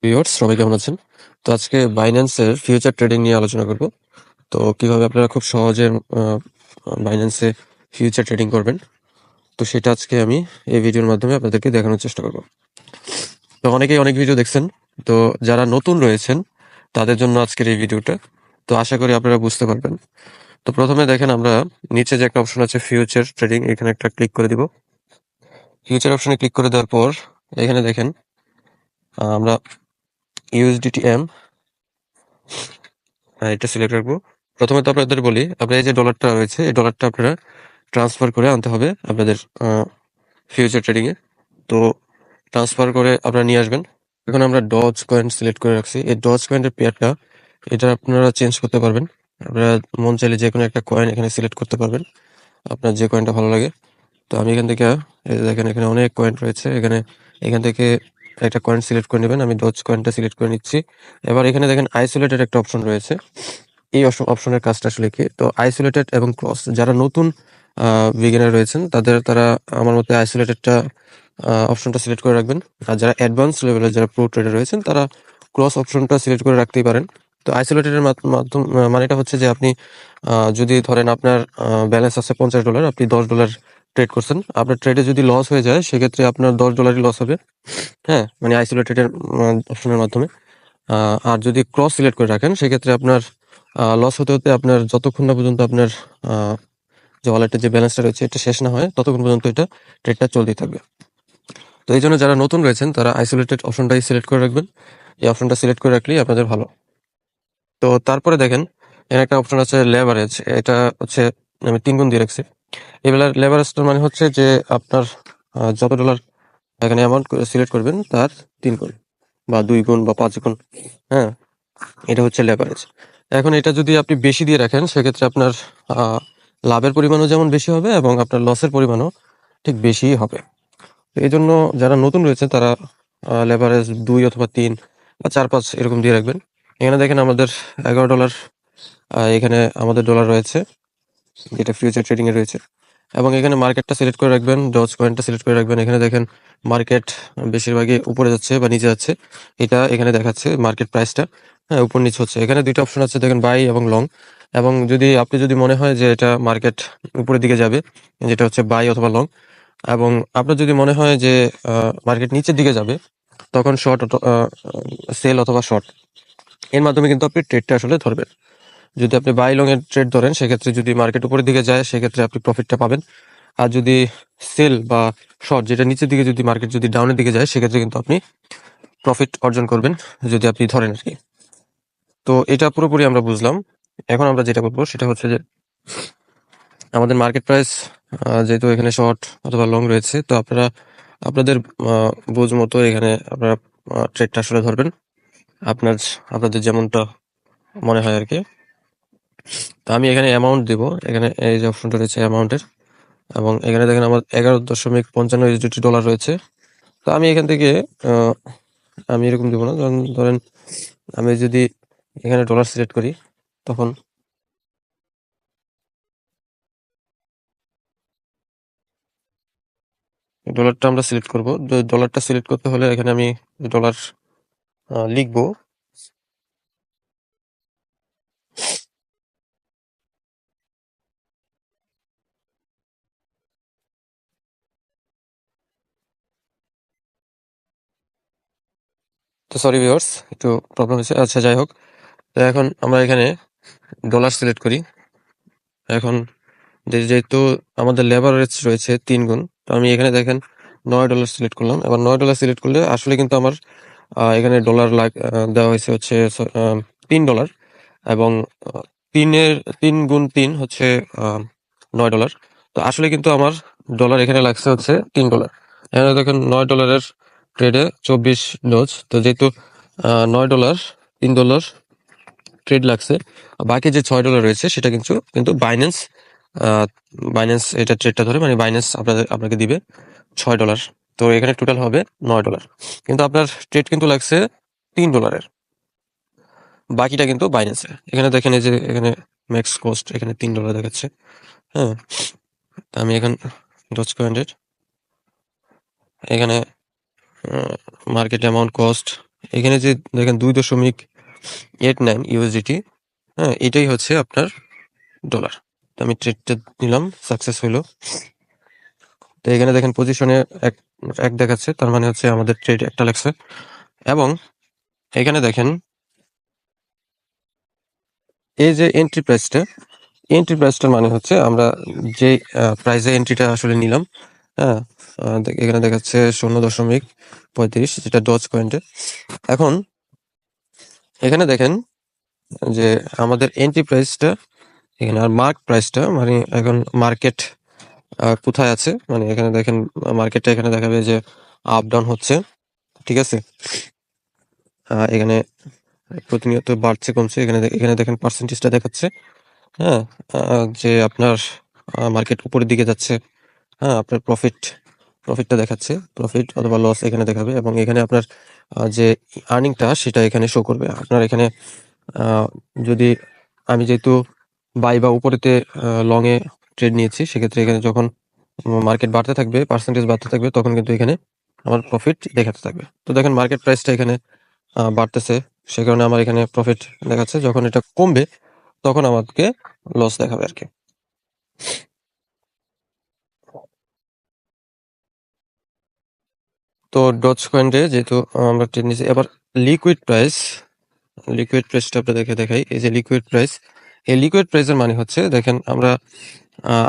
Viewers সবাই কেমন আছেন? তো আজকে বাইন্যান্সের ফিউচার ট্রেডিং নিয়ে আলোচনা করব। তো কিভাবে আপনারা খুব সহজে বাইন্যান্সে ফিউচার ট্রেডিং করবেন, তো সেটা আজকে আমি এই ভিডিওর মাধ্যমে আপনাদেরকে দেখানোর চেষ্টা করব। তো অনেকেই অনেক ভিডিও দেখছেন, তো যারা নতুন রয়েছেন তাদের জন্য আজকের এই ভিডিওটা। তো আশা করি আপনারা বুঝতে পারবেন। তো প্রথমে দেখেন, আমরা নিচে যে একটা অপশন আছে ফিউচার ট্রেডিং, এখানে একটা ক্লিক করে দিব। ফিউচার অপশনে ক্লিক করে দেওয়ার পর এখানে দেখেন আমরা ইউএসডিটি এটা সিলেক্ট রাখবো। প্রথমে তো আপনাদের বলি, আপনার এই যে ডলারটা রয়েছে, এই ডলারটা আপনারা ট্রান্সফার করে আনতে হবে আপনাদের ফিউচার ট্রেডিং এ। তো ট্রান্সফার করে আপনারা নিয়ে আসবেন। এখন আমরা ডজ কয়েন সিলেক্ট করে রাখছি। এই ডজ কয়েনের পেয়ারটা এটা আপনারা চেঞ্জ করতে পারবেন। আপনারা মন চাইলে যে কোনো একটা কয়েন এখানে সিলেক্ট করতে পারবেন, আপনার যে কয়েনটা ভালো লাগে। তো আমি এখান থেকে এই যে দেখেন, এখানে অনেক কয়েন রয়েছে। এখান থেকে একটা কয়েন সিলেক্ট করে নেবেন। আমি ডজ কয়েনটা সিলেক্ট করে নিচ্ছি। এবার এখানে দেখেন আইসোলেটেড একটা অপশন রয়েছে। এই অপশনের কাজটা আসলে কি? তো আইসোলেটেড এবং ক্রস, যারা নতুন বিগিনার রয়েছেন তারা আমার মতে আইসোলেটেডটা অপশনটা সিলেক্ট করে রাখবেন। আর যারা অ্যাডভান্স লেভেলের, যারা প্রো ট্রেডার রয়েছেন, তারা ক্রস অপশনটা সিলেক্ট করে রাখতেই পারেন। তো আইসোলেটেডের মাধ্যম মানেটা হচ্ছে যে আপনি যদি ধরেন আপনার ব্যালেন্স আছে $50, আপনি $10 ট্রেড করছেন, আপনার ট্রেডে যদি লস হয়ে যায় সেক্ষেত্রে আপনার $10 লস হবে। হ্যাঁ, মানে আইসোলেটেডের অপশনের মাধ্যমে। আর যদি ক্রস সিলেক্ট করে রাখেন সেক্ষেত্রে আপনার লস হতে হতে আপনার যতক্ষণ না পর্যন্ত আপনার যে ওয়ালেটের যে ব্যালেন্সটা রয়েছে এটা শেষ না হয়, ততক্ষণ পর্যন্ত এটা ট্রেডটা চলতেই থাকবে। তো এই জন্য যারা নতুন রয়েছেন তারা আইসোলেটেড অপশনটাই সিলেক্ট করে রাখবেন। এই অপশনটা সিলেক্ট করে রাখলেই আপনাদের ভালো। তো তারপরে দেখেন, এখানে একটা অপশন আছে লেভারেজ। এটা হচ্ছে আমি 3 গুণ দিয়ে রাখছি। এবার লেভারেজটার মানে হচ্ছে যে আপনার যত ডলার এখানে অ্যামাউন্ট সিলেক্ট করবেন তার 3 গুণ বা 2 গুণ বা 5 গুণ। হ্যাঁ, এটা হচ্ছে লেভারেজ। এখন এটা যদি আপনি বেশি দিয়ে রাখেন সেক্ষেত্রে আপনার আহ, লাভের পরিমাণও যেমন বেশি হবে এবং আপনার লসের পরিমাণও ঠিক বেশিই হবে। তো এই জন্য যারা নতুন রয়েছে তারা লেভারেজ 2 অথবা 3 বা 4-5 এরকম দিয়ে রাখবেন। এখানে দেখেন আমাদের $11 এখানে আমাদের ডলার রয়েছে, যেটা ফিউচার ট্রেডিং এ রয়েছে। এবং এখানে মার্কেটটা সিলেক্ট করে রাখবেন, ডজ কয়েনটা সিলেক্ট করে রাখবেন। এখানে দেখেন মার্কেট বেশিরভাগই উপরে যাচ্ছে বা নিচে যাচ্ছে, এটা এখানে দেখাচ্ছে মার্কেট প্রাইসটা। হ্যাঁ, উপর নিচে হচ্ছে। এখানে দুইটা অপশন আছে দেখেন, বাই এবং লং। এবং যদি মনে হয় যে এটা মার্কেট উপরের দিকে যাবে, যেটা হচ্ছে বাই অথবা লং। এবং আপনার যদি মনে হয় যে মার্কেট নিচের দিকে যাবে, তখন সেল অথবা শর্ট, এর মাধ্যমে কিন্তু আপনি ট্রেডটা আসলে ধরবেন। যদি আপনি বাই লং এর ট্রেড ধরেন সেক্ষেত্রে যদি মার্কেট উপরের দিকে যায় সেক্ষেত্রে আপনি প্রফিটটা পাবেন। আর যদি সেল বা শর্ট, যেটা নিচের দিকে, যদি মার্কেট যদি ডাউনের দিকে যায় সেক্ষেত্রে কিন্তু আপনি প্রফিট অর্জন করবেন, যদি আপনি ধরেন আর কি। তো এটা পুরোপুরি আমরা বুঝলাম। এখন আমরা যেটা করবো সেটা হচ্ছে যে আমাদের মার্কেট প্রাইস যেহেতু এখানে শর্ট অথবা লং রয়েছে, তো আপনারা আপনাদের বুঝ মতো এখানে আপনারা ট্রেডটা আসলে ধরবেন আপনাদের যেমনটা মনে হয় আর কি। তো আমি এখানে অ্যামাউন্ট দিব। এখানে এই যে অপশনটা রয়েছে অ্যামাউন্টের, এবং এখানে দেখেন আমার 11.55 ইউএসডি ডলার রয়েছে। তো আমি এখান থেকে আমি এরকম দিব না। ধরেন আমি যদি এখানে ডলার সিলেক্ট করি, তখন ডলারটা আমরা সিলেক্ট করব। ডলারটা সিলেক্ট করতে হলে এখানে আমি ডলার লিখবো। তো সরি ভিউয়ার্স, একটু প্রবলেম হয়েছে। আচ্ছা, যাই হোক। তো এখন আমরা এখানে ডলার সিলেক্ট করি। এখন যেহেতু আমাদের লেবার রেট রয়েছে 3 গুণ, তো আমি এখানে দেখেন $9 সিলেক্ট করলাম। এবার $9 সিলেক্ট করলে আসলে কিন্তু আমার এখানে ডলার দেওয়া হয়েছে হচ্ছে $3। এবং আহ, 3 গুণ 3 হচ্ছে $9। তো আসলে কিন্তু আমার ডলার এখানে লাগছে হচ্ছে $3। এখানে দেখেন $9 ট্রেডে 24 ডোজ। তো যেহেতু $9 $3 ট্রেড লাগছে, বাকি যে $6 রয়েছে সেটা কিন্তু বাইন্যান্স এটা ট্রেডটা ধরে, মানে বাইন্যান্স আপনাকে দিবে $6। তো এখানে টোটাল হবে $9। কিন্তু আপনার ট্রেড কিন্তু লাগছে $3, বাকিটা কিন্তু বাইন্যান্সে। এখানে দেখেন এই যে এখানে ম্যাক্স কস্ট এখানে $3 দেখাচ্ছে। হ্যাঁ, তো আমি এখন ডজ কয়েনের এখানে মার্কেট অ্যামাউন্ট কস্ট এখানে যে দেখেন 2.89 ইউএসডিটি, হ্যাঁ, এটাই হচ্ছে আপনার ডলার। তো আমি ট্রেডটা নিলাম, সাকসেস হলো। তো এখানে দেখেন পজিশনে এক এক দেখাচ্ছে, তার মানে হচ্ছে আমাদের ট্রেড একটা লাগছে। এবং এখানে দেখেন এই যে এন্ট্রি প্রাইসটার মানে হচ্ছে আমরা যে প্রাইসে এন্ট্রিটা আসলে নিলাম, হ্যাঁ, এখানে দেখাচ্ছে 0.35, যেটা ডজ কয়েন্টে। এখন এখানে দেখেন যে আমাদের এন্ট্রি প্রাইসটা এখানে, আর মার্ক প্রাইসটা, মানে এখন মার্কেট কোথায় আছে, মানে এখানে দেখেন মার্কেটটা এখানে দেখাবে যে আপ ডাউন হচ্ছে, ঠিক আছে। এখানে প্রতিনিয়ত বাড়ছে কমছে, এখানে দেখেন পার্সেন্টেজটা দেখাচ্ছে, হ্যাঁ, যে আপনার মার্কেট উপরের দিকে যাচ্ছে, হ্যাঁ, আপনার প্রফিটটা দেখাচ্ছে, প্রফিট অথবা লস এখানে দেখাবে। এবং এখানে আপনার যে আর্নিংটা সেটা এখানে শো করবে। আপনার এখানে যদি আমি যেহেতু বাই বা উপরেতে লং এ ট্রেড নিয়েছি, সেক্ষেত্রে এখানে যখন মার্কেট বাড়তে থাকবে, পার্সেন্টেজ বাড়তে থাকবে, তখন কিন্তু এখানে আমার প্রফিট দেখাতে থাকবে। তো দেখেন মার্কেট প্রাইসটা এখানে বাড়তেছে, সে কারণে আমার এখানে প্রফিট দেখাচ্ছে। যখন এটা কমবে তখন আমাকে লস দেখাবে আর কি। তো ডজ কয়েন্টে যেহেতু আমরা ট্রেড নিয়েছি, এবার লিকুইড প্রাইস লিকুইড প্রাইসটা আপনাদেরকে দেখাই। এই যে লিকুইড প্রাইস, এই লিকুইড প্রাইসের মানে হচ্ছে দেখেন আমরা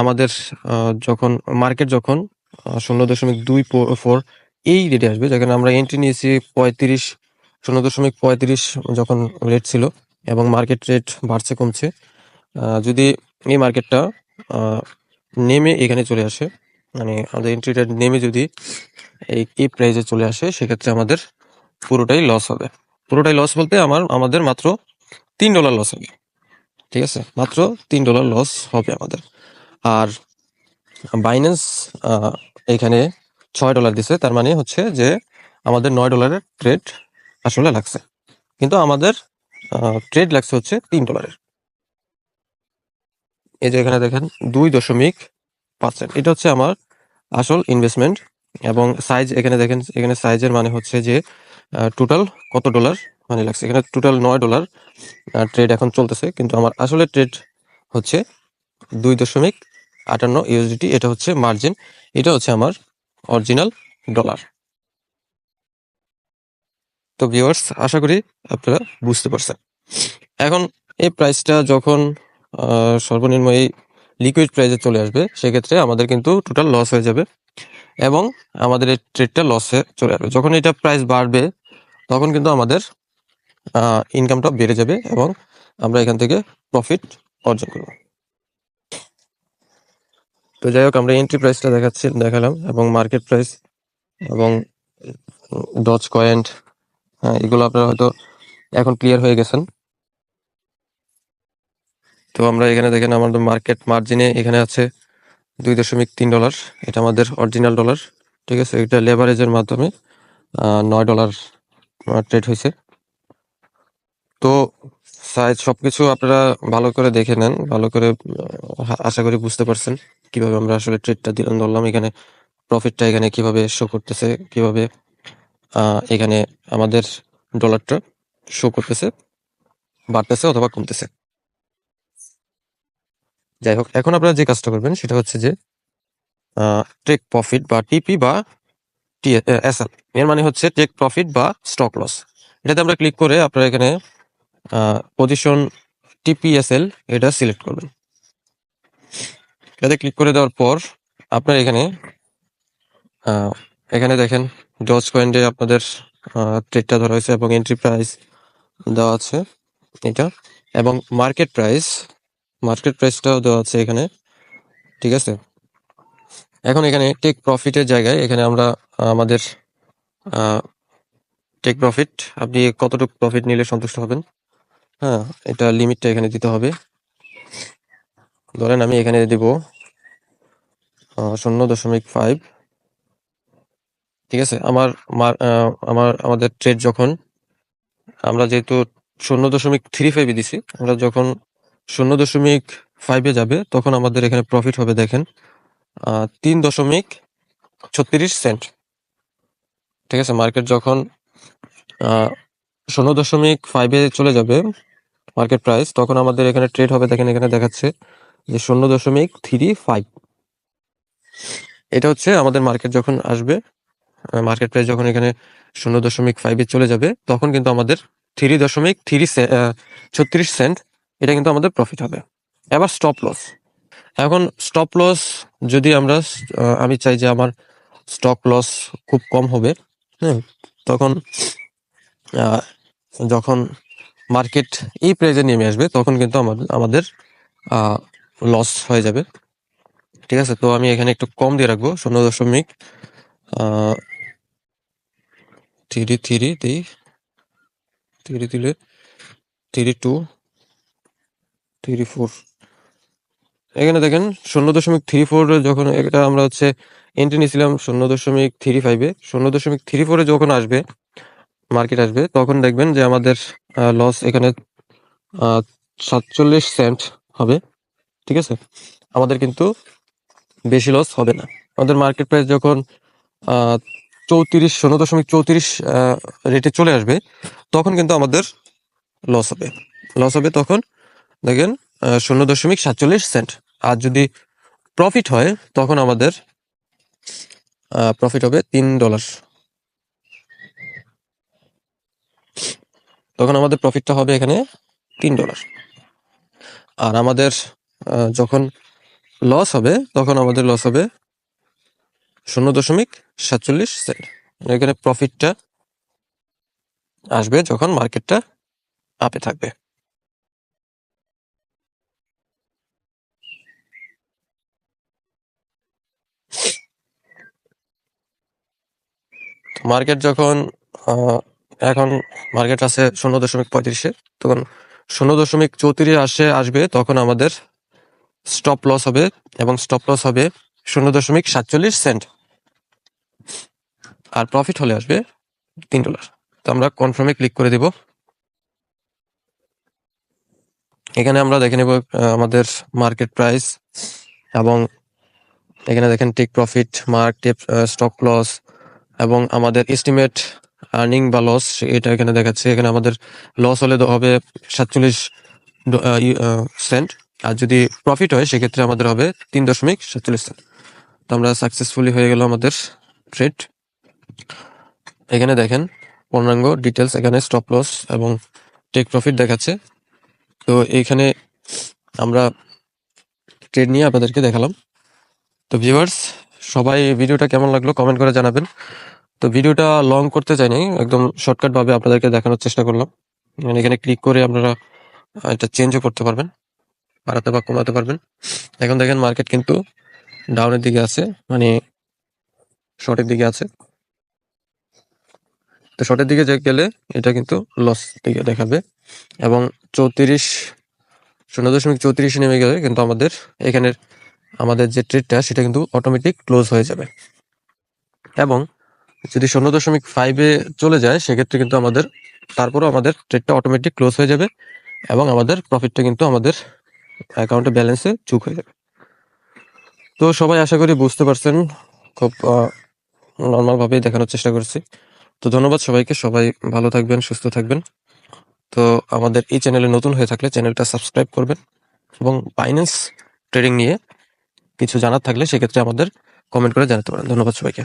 আমাদের যখন মার্কেট যখন 0.24 এই রেটে আসবে, যেখানে আমরা এন্ট্রি নিয়েছি 0.35 যখন রেট ছিল, এবং মার্কেট রেট বাড়ছে কমছে, যদি এই মার্কেটটা নেমে এখানে চলে আসে, মানে আমাদের এন্ট্রি রেট নেমে যদি এই প্রাইসে চলে আসে, সেক্ষেত্রে আমাদের পুরোটাই লস হবে। পুরোটাই লস বলতে আমাদের মাত্র $3 লস হবে, ঠিক আছে, মাত্র $3 লস হবে আমাদের। আর বাইন্যান্স এখানে $6 দিছে, তার মানে হচ্ছে যে আমাদের $9 ট্রেড আসলে লাগছে, কিন্তু আমাদের ট্রেড লাগছে হচ্ছে $3। এই যে এখানে দেখেন 2.5%, এটা হচ্ছে আমার আসল ইনভেস্টমেন্ট। এবং সাইজ এখানে দেখেন, এখানে সাইজের মানে হচ্ছে যে টোটাল কত ডলার মানে লাগছে। এখানে টোটাল $9 ট্রেড এখন চলতেছে, কিন্তু আমার আসলে ট্রেড হচ্ছে 2.58 ইউএসডিটি। এটা হচ্ছে মার্জিন, এটা হচ্ছে আমার অরিজিনাল ডলার। তো ভিউয়ার্স, আশা করি আপনারা বুঝতে পারছেন। এখন এই প্রাইসটা যখন সর্বনিম্ন এই লিকুইড প্রাইসে চলে আসবে, সেক্ষেত্রে আমাদের কিন্তু টোটাল লস হয়ে যাবে, এবং আমাদের এই ট্রেডটা লসে চলে আসবে। যখন এটা প্রাইস বাড়বে, তখন কিন্তু আমাদের ইনকামটা বেড়ে যাবে, এবং আমরা এখান থেকে প্রফিট অর্জন করব। তো যাই হোক, আমরা এন্ট্রি প্রাইসটা দেখালাম, এবং মার্কেট প্রাইস, এবং ডজ কয়েন্ট, হ্যাঁ, এগুলো আপনারা হয়তো এখন ক্লিয়ার হয়ে গেছেন। তো আমরা এখানে দেখেন আমাদের মার্কেট মার্জিনে এখানে আছে $2.3, এটা আমাদের অরিজিনাল ডলার, ঠিক আছে। এটা লেভারেজের মাধ্যমে $9 ট্রেড হয়েছে। তো সাইজ সবকিছু আপনারা ভালো করে দেখে নেন, ভালো করে আশা করি বুঝতে পারছেন কিভাবে আমরা আসলে ট্রেডটা ধরলাম। এখানে প্রফিটটা এখানে কিভাবে শো করতেছে, কিভাবে এখানে আমাদের ডলারটা শো করতেছে, বাড়তেছে অথবা কমতেছে। যাই হোক, এখন আপনারা যে কাজটা করবেন সেটা হচ্ছে যে টেক প্রফিট বা টিপি বা এসএল, এর মানে হচ্ছে টেক প্রফিট বা স্টক লস। এটাতে আমরা ক্লিক করে আপনারা এখানে পজিশন টিপিএসএল এটা সিলেক্ট করবেন। এটাতে ক্লিক করে দেওয়ার পর আপনার এখানে দেখেন ডজ কয়েন্টে আপনাদের ট্রেডটা ধরা হয়েছে, এবং এন্ট্রি প্রাইস দেওয়া আছে এটা, এবং মার্কেট প্রাইসটাও দেওয়া আছে এখানে, ঠিক আছে। এখন এখানে টেক প্রফিটের জায়গায় এখানে আমরা আমাদের টেক প্রফিট, আপনি কতটুকু প্রফিট নিলে সন্তুষ্ট হবেন, হ্যাঁ, এটা লিমিটটা এখানে দিতে হবে। ধরেন আমি এখানে দিব 0.5, ঠিক আছে। আমাদের ট্রেড যখন আমরা যেহেতু 0.35 দিছি, আমরা যখন 0.5 যাবে, তখন আমাদের এখানে প্রফিট হবে দেখেন 3.36 সেন্ট, ঠিক আছে। মার্কেট যখন 0.5-এ চলে যাবে মার্কেট প্রাইস, তখন আমাদের এখানে ট্রেড হবে। দেখেন এখানে দেখাচ্ছে যে 0.35। এটা হচ্ছে আমাদের মার্কেট যখন আসবে, মার্কেট প্রাইস যখন এখানে 0.5-এ চলে যাবে, তখন কিন্তু আমাদের 3.36 সেন্ট এটা কিন্তু আমাদের প্রফিট হবে। এবার স্টপ লস। এখন স্টপ লস যদি আমি চাই যে আমার স্টক লস খুব কম হবে, হ্যাঁ, তখন আহ, যখন মার্কেট এই প্রাইজে নেমে আসবে তখন কিন্তু আমাদের লস হয়ে যাবে। ঠিক আছে, তো আমি এখানে একটু কম দিয়ে রাখবো, 0.33 দিই, 3 দিলে 3234। এখানে দেখেন 0.34 যখন এটা আমরা হচ্ছে এন্ট্রি নিয়েছিলাম 0.35-এ, 0.34-এ যখন আসবে মার্কেট আসবে, তখন দেখবেন যে আমাদের লস এখানে 47 সেন্ট হবে। ঠিক আছে, আমাদের কিন্তু বেশি লস হবে না। আমাদের মার্কেট প্রাইস যখন 0.34 রেটে চলে আসবে, তখন কিন্তু আমাদের লস হবে তখন দেখেন 0.47 সেন্ট। আর যদি প্রফিট হয় তখন আমাদের প্রফিট হবে $3। তখন আমাদের প্রফিটটা হবে এখানে $3। আর আমাদের যখন লস হবে তখন আমাদের লস হবে 0.47 সেন্ট। এখানে প্রফিটটা আসবে যখন মার্কেটটা আপে থাকবে। মার্কেট যখন এখন মার্কেট আছে 0.35-এ, তখন 0.34 আসবে, তখন আমাদের স্টপ লস হবে, এবং স্টপ লস হবে 0.47 সেন্ট। আর প্রফিট হলে আসবে $3। তো আমরা কনফার্মে ক্লিক করে দিব। এখানে আমরা দেখে নেব আমাদের মার্কেট প্রাইস, এবং এখানে দেখেন টেক প্রফিট, স্টক লস, এবং আমাদের এস্টিমেট আর্নিং বা লস এটা এখানে দেখাচ্ছে। এখানে আমাদের লস হলে হবে 47 সেন্ট, আর যদি প্রফিট হয় সেক্ষেত্রে আমাদের হবে 3.47 সেন্ট। তো আমরা সাকসেসফুলি হয়ে গেল আমাদের ট্রেড। এখানে দেখেন পূর্ণাঙ্গ ডিটেলস, এখানে স্টপ লস এবং টেক প্রফিট দেখাচ্ছে। তো এইখানে আমরা ট্রেড নিয়ে আপনাদেরকে দেখালাম। তো ভিউয়ার্স, সবাই ভিডিওটা কেমন লাগলো কমেন্ট করে জানাবেন। তো ভিডিওটা লং করতে চাই নাই, একদম শর্টকাট ভাবে আপনাদেরকে দেখানোর চেষ্টা করলাম। মানে এখানে ক্লিক করে আপনারা এটা চেঞ্জও করতে পারবেন, বাড়াতে বা কমাতে পারবেন। এখন দেখেন মার্কেট কিন্তু ডাউনের দিকে আছে, মানে শর্টের দিকে আছে। তো শর্টের দিকে যে গেলে এটা কিন্তু লস দিকে দেখাবে, এবং 0.34 নেমে গেলে কিন্তু আমাদের যে ট্রেডটা সেটা কিন্তু অটোমেটিক ক্লোজ হয়ে যাবে। এবং যদি 0.5-এ চলে যায় সেক্ষেত্রে কিন্তু তারপরও আমাদের ট্রেডটা অটোমেটিক ক্লোজ হয়ে যাবে, এবং আমাদের প্রফিটটা কিন্তু আমাদের অ্যাকাউন্টে ব্যালেন্সে যোগ হয়ে যাবে। তো সবাই আশা করি বুঝতে পারছেন, খুব নর্মাল ভাবেই দেখানোর চেষ্টা করছি। তো ধন্যবাদ সবাইকে, সবাই ভালো থাকবেন, সুস্থ থাকবেন। তো আমাদের এই চ্যানেলে নতুন হয়ে থাকলে চ্যানেলটা সাবস্ক্রাইব করবেন, এবং বাইন্যান্স ট্রেডিং নিয়ে কিছু জানার থাকলে সেক্ষেত্রে আমাদের কমেন্ট করে জানাতে পারেন। ধন্যবাদ সবাইকে।